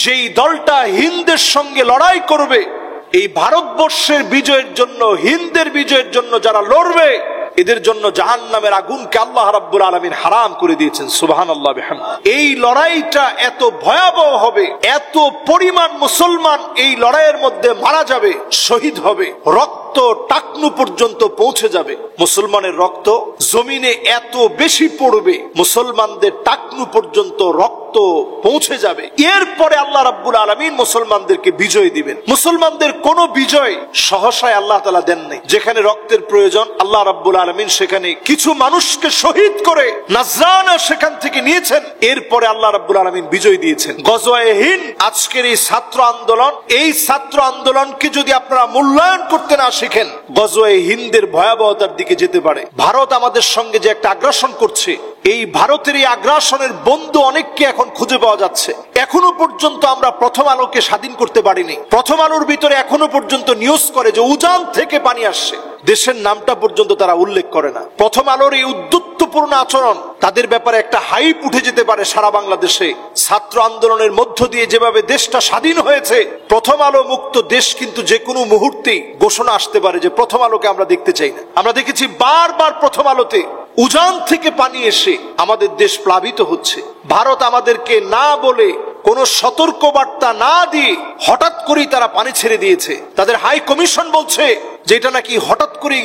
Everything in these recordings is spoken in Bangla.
যেই দলটা হিন্দের সঙ্গে লড়াই করবে, এই ভারতবর্ষের বিজয়ের জন্য, হিন্দের বিজয়ের জন্য যারা লড়বে, এদের জন্য জাহান্নামের আগুনকে আল্লাহ রাব্বুল আলামিন হারাম করে দিয়েছেন। সুবহানাল্লাহ বিহামদ। এই লড়াইটা এত ভয়াবহ হবে, এত পরিমাণ মুসলমান এই লড়াইয়ের মধ্যে মারা যাবে, শহীদ হবে, রক্ত টাকনু পর্যন্ত পৌঁছে যাবে। মুসলমানের রক্ত জমিনে এত বেশি পড়বে, মুসলমানদের টাকনু পর্যন্ত রক্ত পৌঁছে যাবে। এরপরে আল্লাহ রাব্বুল আলামিন মুসলমানদেরকে বিজয় দিবেন। মুসলমানদের কোন বিজয় সহসায় আল্লাহ তাআলা দেন নাই। যেখানে রক্তের প্রয়োজন, আল্লাহ রাব্বুল আলামিন সেখানে কিছু মানুষকে শহীদ করে নাজরানা সেখান থেকে নিয়েছেন। এরপরে আল্লাহ রাব্বুল আলামিন বিজয় দিয়েছেন। গজওয়ায়ে হিন্দ, আজকের এই ছাত্র আন্দোলন, এই ছাত্র আন্দোলনকে যদি আপনারা মূল্যায়ন করতে না শিখেন, গজওয়ায়ে হিন্দের ভয়াবহতার দিকে যেতে পারে। ভারত আমাদের সঙ্গে যে একটা আগ্রাসন করছে, এই ভারতের এই আগ্রাসনের বন্ধু অনেককে এখন খুঁজে পাওয়া যাচ্ছে। এখনো পর্যন্ত আমরা প্রথম আলোকে স্বাধীন করতে পারিনি। প্রথম আলোর ভিতরে এখনো পর্যন্ত নিউজ করে যে উজান থেকে পানি আসছে, দেশের নামটা পর্যন্ত তারা উল্লেখ করে না। প্রথম আলোর এই উদ্ধত্তপূর্ণ আচরণ, তাদের ব্যাপারে একটা হাইপ উঠে যেতে পারে সারা বাংলাদেশে। ছাত্র আন্দোলনের মধ্য দিয়ে যেভাবে দেশটা স্বাধীন হয়েছে, প্রথম আলো মুক্ত দেশ কিন্তু যে কোনো মুহূর্তেই ঘোষণা আসতে পারে যে প্রথম আলোকে আমরা দেখতে চাই না। আমরা দেখেছি বারবার প্রথম আলোতে উজান থেকে পানি এসে আমাদের দেশ প্লাবিত হচ্ছে। ভারত আমাদেরকে না বলে, কোন সতর্ক বার্তা না দিয়ে হঠাৎ করেই তারা পানি ছেড়ে দিয়েছে। তাদের হাই কমিশন বলছে যে এটা নাকি হঠাৎ করেই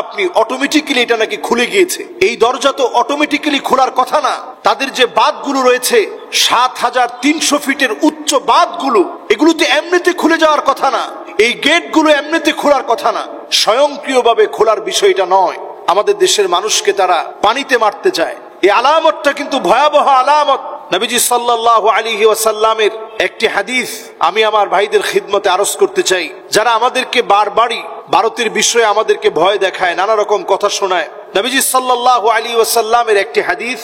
আপনি অটোমেটিক্যালি এটা নাকি খুলে গিয়েছে। এই দরজা তো অটোমেটিক্যালি খোলার কথা না। তাদের যে বাঁধগুলো রয়েছে, ৭৩০০ ফিটের উচ্চ বাঁধগুলো, এগুলো তো এমনিতে খুলে যাওয়ার কথা না। এই গেটগুলো এমনিতে খোলার কথা না, স্বয়ংক্রিয়ভাবে খোলার বিষয়টা নয়। আমাদের দেশের মানুষকে তারা পানিতে মারতে চায়। এই আলামতটা কিন্তু ভয়াবহ আলামত। নবীজি সাল্লাল্লাহু আলাইহি ওয়াসাল্লামের একটি হাদিস আমি আমার ভাইদের খিদমতে আরজ করতে চাই, যারা আমাদেরকে বারবারই ভারতের বিষয়ে আমাদেরকে ভয় দেখায়, নানা রকম কথা শোনায়। নবীজি সাল্লাল্লাহু আলাইহি ওয়াসাল্লামের একটি হাদিস,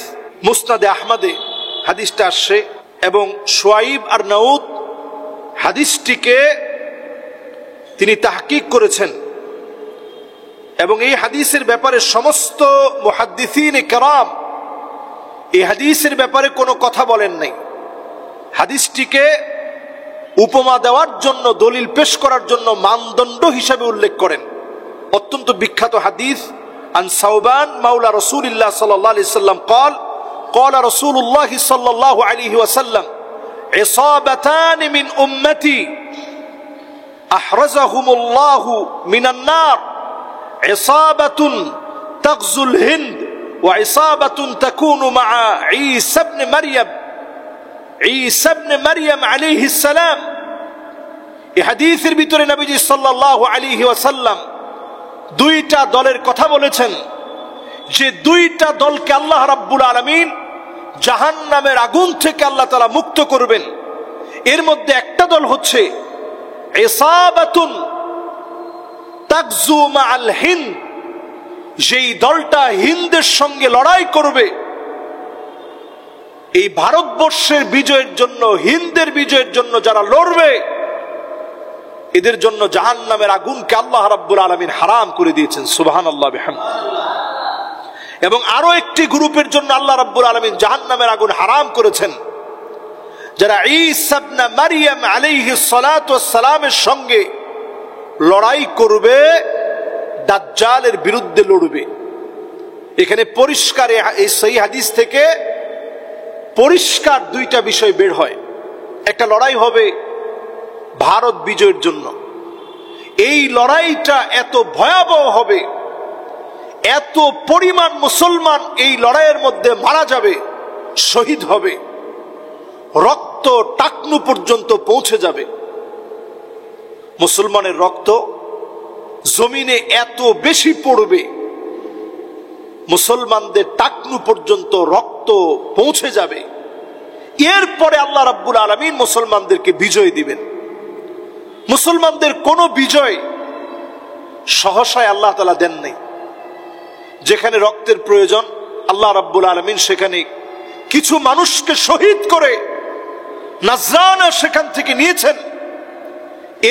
মুসনাদে আহমদে হাদিসটা আসছে, এবং শুআইব আর নাউদ হাদিসটিকে তিনি তাহকিক করেছেন, এবং এই হাদিসের ব্যাপারে সমস্ত মুহাদ্দিসিন কেরাম এই হাদিসের ব্যাপারে কোনো কথা বলেন নাই। হাদিসটিকে উপমা দেওয়ার জন্য, দলিল পেশ করার জন্য মানদণ্ড হিসাবে উল্লেখ করেন। অত্যন্ত বিখ্যাত হাদিস, আন সাওবান মাওলা রাসূলিল্লাহ সাল্লাল্লাহু আলাইহি ওয়াসাল্লাম قال قال رسول الله صلى الله عليه وسلم عصابتان من امتي احرزهم الله من النار عصابة تغزو الهند وعصابة تكون مع عيسى ابن مريم عليه السلام। এই হাদিসের ভিতরে নবীজি সাল্লাল্লাহু আলাইহি ওয়াসাল্লাম দুইটা দলের কথা বলেছেন, যে দুইটা দলকে আল্লাহ রাব্বুল আলামিন জাহান্নামের আগুন থেকে আল্লাহ তাআলা মুক্ত করবেন। এর মধ্যে একটা দল হচ্ছে ইসাবাতুন তাগজু মাআল হিন্দ, যেই দলটা হিন্দের সঙ্গে লড়াই করবে, এই ভারতবর্ষের বিজয়ের জন্য, হিন্দের বিজয়ের জন্য যারা লড়বে, এদের জন্য জাহান্নামের আগুনকে আল্লাহ রাব্বুল আলামিন হারাম করে দিয়েছেন। সুবহানাল্লাহ বিহামদ। এবং আরো একটি গ্রুপের জন্য আল্লাহ রাব্বুল আলামিন জাহান্নামের আগুন হারাম করেছেন, যারা ঈসা ইবনে মারইয়াম আলাইহিস সালাতু ওয়াস সালামের সঙ্গে লড়াই করবে, দাজ্জালের বিরুদ্ধে লড়বে। এখানে পরিষ্কার, এই সহিহ হাদিস থেকে পরিষ্কার দুইটা বিষয় বের হয়। একটা লড়াই হবে ভারত বিজয়ের জন্য। এই লড়াইটা এত ভয়াবহ হবে, এত পরিমাণ মুসলমান এই লড়াইয়ের মধ্যে মারা যাবে, শহীদ হবে, রক্ত টাকনু পর্যন্ত পৌঁছে যাবে। মুসলমানের রক্ত জমিনে এত বেশি পড়বে, মুসলমানদের টাকনু পর্যন্ত রক্ত পৌঁছে যাবে। এরপরে আল্লাহ রাব্বুল আলামিন মুসলমানদেরকে বিজয় দিবেন। মুসলমানদের কোন বিজয় সহসায় আল্লাহ তাআলা দেন নাই। যেখানে রক্তের প্রয়োজন, আল্লাহ রাব্বুল আলামিন সেখানে কিছু মানুষকে শহীদ করে নাজরানা সেখান থেকে নিয়েছেন।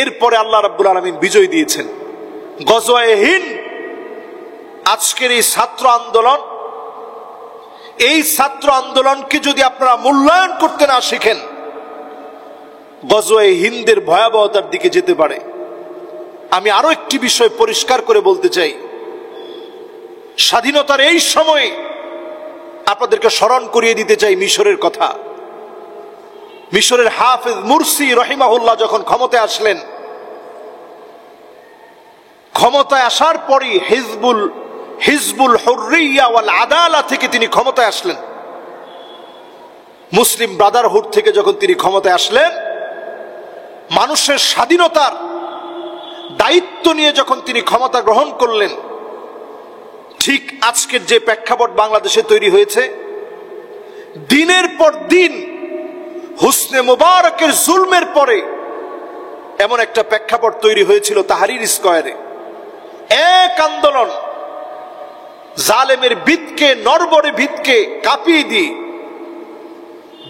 এরপরে আল্লাহ রাব্বুল আলামিন বিজয় দিয়েছেন। গজওয়ায়ে হিন্দ, আজকের এই ছাত্র আন্দোলন, এই ছাত্র আন্দোলনকে যদি আপনারা মূল্যায়ন করতে না শিখেন, গজওয়ে হিন্দের ভয়াবহতার দিকে যেতে পারে। আমি আরো একটি বিষয় পরিষ্কার করে বলতে চাই, স্বাধীনতার এই সময়ে আপনাদেরকে স্মরণ করিয়ে দিতে চাই মিশরের কথা। মিশরের হাফেজ মুরসি রহিমাহুল্লাহ যখন ক্ষমতায় আসলেন, ক্ষমতায় আসার পরই হিজবুল হুররিয়া ওয়াল আদালা থেকে তিনি ক্ষমতায় আসলেন। মুসলিম ব্রাদারহুড থেকে যখন তিনি ক্ষমতায় আসলেন, মানুষের স্বাধীনতার দায়িত্ব নিয়ে যখন তিনি ক্ষমতা গ্রহণ করলেন, ঠিক আজকের যে প্রেক্ষাপট বাংলাদেশে তৈরি হয়েছে, দিনের পর দিন হুসনে মুবারকের জুলমের পরে এমন একটা প্রেক্ষাপট তৈরি হয়েছিল তাহরির স্কয়ারে। এক আন্দোলন জালেমের ভিতকে, নরবরে ভিতকে কাঁপিয়ে দিয়ে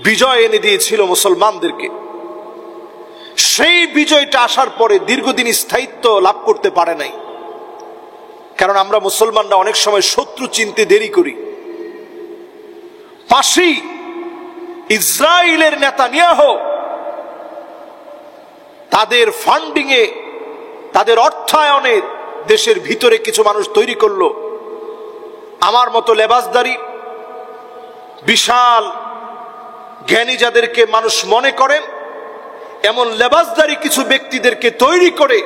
বিজয় এনে দিয়েছিল মুসলমানদেরকে। সেই বিজয়টা আসার পরে দীর্ঘদিন স্থায়িত্ব লাভ করতে পারে নাই, কারণ আমরা মুসলমানরা অনেক সময় শত্রু চিনতে দেরি করি। পাশেই ইসরায়েলের নেতানিয়াহু তাদের ফান্ডিং এ, তাদের অর্থায়নে দেশের ভিতরে কিছু মানুষ তৈরি করলো, আমার মতো লেবাসদারি বিশাল জ্ঞানী যাদেরকে মানুষ মনে করেন, এমন লেবাসদারি কিছু ব্যক্তিদেরকে তৈরি করে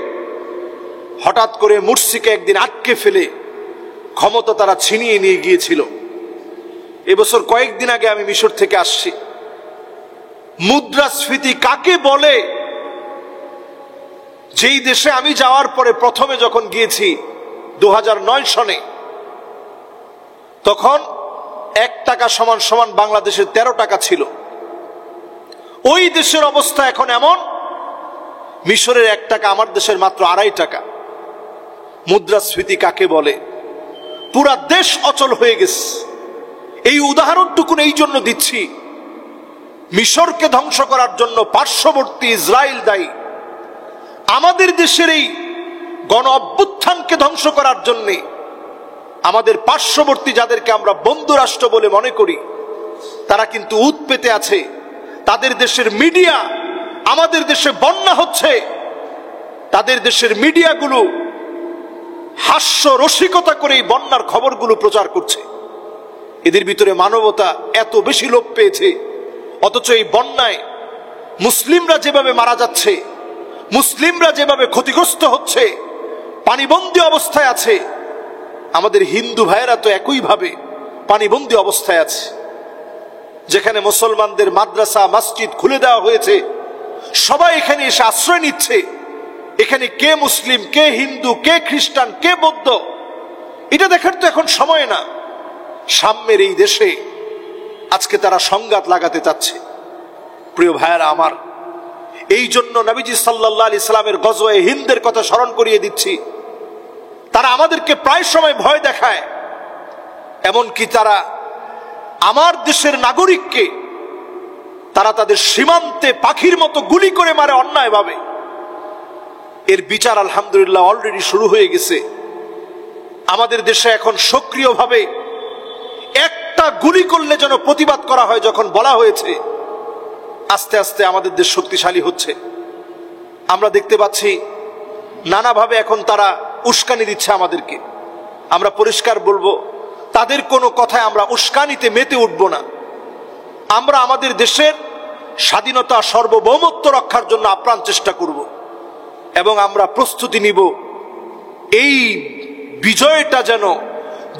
হঠাৎ করে মুরসিকে একদিন আটকে ফেলে ক্ষমতা তারা ছিনিয়ে নিয়ে গিয়েছিল। এবছর কয়েকদিন আগে আমি মিশর থেকে আসছি। মুদ্রাস্ফীতি কাকে বলে? যেই দেশে আমি যাওয়ার পরে প্রথমে যখন গিয়েছি 2009 সনে, তখন 1 টাকা সমান সমান বাংলাদেশের 13 টাকা ছিল। ওই দেশের অবস্থা এখন এমন, মিশরের 1 টাকা আমার দেশের মাত্র 2.5 টাকা। মুদ্রাস্ফীতি কাকে বলে? পুরা দেশ অচল হয়ে গেছে। এই উদাহরণটুকু এই জন্য দিচ্ছি, মিশরকে ধ্বংস করার জন্য পার্শ্ববর্তী ইসরায়েল দায়ী, আমাদের দেশের এই গণ অভ্যুত্থানকে ধ্বংস করার জন্য আমাদের পার্শ্ববর্তী যাদেরকে আমরা বন্ধু রাষ্ট্র বলে মনে করি, তারা কিন্তু উৎ পেতে আছে। তাদের দেশের মিডিয়া, আমাদের দেশে বন্যা হচ্ছে, তাদের দেশের মিডিয়াগুলো হাস্য রসিকতা করে এই বন্যার খবরগুলো প্রচার করছে। এদের ভিতরে মানবতা এত বেশি লোপ পেয়েছে, অথচ এই বন্যায় মুসলিমরা যেভাবে মারা যাচ্ছে, মুসলিমরা যেভাবে ক্ষতিগ্রস্ত হচ্ছে, পানিবন্দী অবস্থায় আছে, আমাদের হিন্দু ভাইয়েরা তো একইভাবে পানিবন্দী অবস্থায় আছে। যেখানে মুসলমানদের মাদ্রাসা মসজিদ খুলে দেওয়া হয়েছে, সবাই এখানে এসে আশ্রয় নিচ্ছে। এখানে কে মুসলিম, কে হিন্দু, কে খ্রিস্টান, কে বৌদ্ধ, এটা দেখার তো এখন সময় না। সাম্যের এই দেশে আজকে তারা সংঘাত লাগাতে চাচ্ছে। প্রিয় ভাইয়েরা আমার, এই জন্য নবীজি সাল্লাল্লাহু আলাইহি সাল্লামের গজওয়ে হিন্দের কথা স্মরণ করিয়ে দিচ্ছি। তারা আমাদেরকে প্রায় সময় ভয় দেখায়, এমনকি তারা আমার দেশের নাগরিককে তারা তাদের সীমান্তে পাখির মতো গুলি করে মারে অন্যায়ভাবে। এর বিচার আলহামদুলিল্লাহ অলরেডি শুরু হয়ে গেছে। আমাদের দেশে এখন সক্রিয়ভাবে একটা গুলি করলে যেন প্রতিবাদ করা হয় যখন বলা হয়েছে, আস্তে আস্তে আমাদের দেশ শক্তিশালী হচ্ছে। আমরা দেখতে পাচ্ছি নানাভাবে এখন তারা উস্কানি দিচ্ছে আমাদেরকে। আমরা পরিষ্কার বলবো, তাদের কোনো কথায় আমরা উস্কানিতে মেতে উঠব না। আমরা আমাদের দেশের স্বাধীনতা, সার্বভৌমত্ব রক্ষার জন্য আপ্রাণ চেষ্টা করব এবং আমরা প্রস্তুতি নিব এই বিজয়টা যেন,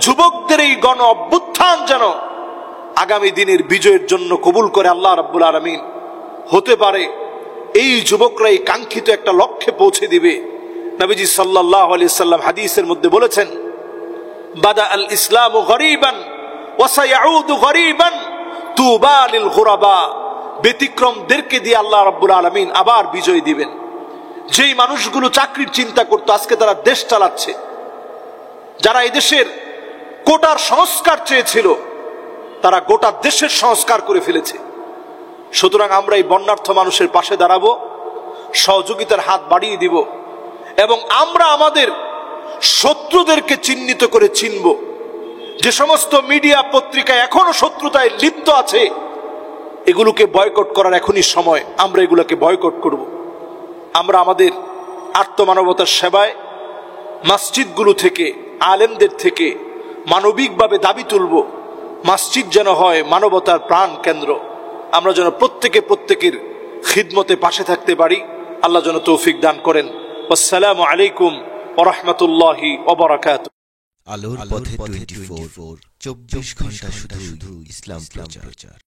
যুবকদের এই গণ অভ্যুত্থান যেন আগামী দিনের বিজয়ের জন্য কবুল করে আল্লাহ রাব্বুল আলামিন। হতে পারে এই যুবকরা এই কাঙ্ক্ষিত একটা লক্ষ্যে পৌঁছে দিবে। নবীজি সাল্লাল্লাহু আলাইহি সাল্লাম হাদিসের মধ্যে বলেছেন, বাদা আল ইসলামু গরীবান ওয়া সায়াউদু গরীবান তুবা লিল গুরাবা। ব্যতিক্রমদেরকে দিয়ে আল্লাহ রাব্বুল আলামিন আবার বিজয় দিবেন। যেই মানুষগুলো চাকরির চিন্তা করতো, আজকে তারা দেশ চালাচ্ছে। যারা এই দেশের কোটার সংস্কার চেয়েছিল, তারা গোটা দেশের সংস্কার করে ফেলেছে। সুতরাং আমরা এই বন্যার্থ মানুষের পাশে দাঁড়াবো, সহযোগিতার হাত বাড়িয়ে দিব এবং আমরা আমাদের শত্রুদেরকে চিহ্নিত করে চিনব। যে সমস্ত মিডিয়া পত্রিকা এখনো শত্রুতায় লিপ্ত আছে, এগুলোকে বয়কট করার এখনই সময়। আমরা এগুলোকে বয়কট করব। আমরা আমাদের আত্মমানবতার সেবায় মসজিদগুলো থেকে, আলেমদের থেকে মানবিকভাবে দাবি তুলব, মসজিদ যেন হয় মানবতার প্রাণ কেন্দ্র। আমরা যেন প্রত্যেকের খিদমতে পাশে থাকতে পারি। আল্লাহ যেন তৌফিক দান করেন। আসসালামু আলাইকুম ওয়া রাহমাতুল্লাহি ওয়া বারাকাতুহু। আলোর পথে 24 24 ঘন্টা শুধু ইসলাম প্রচার।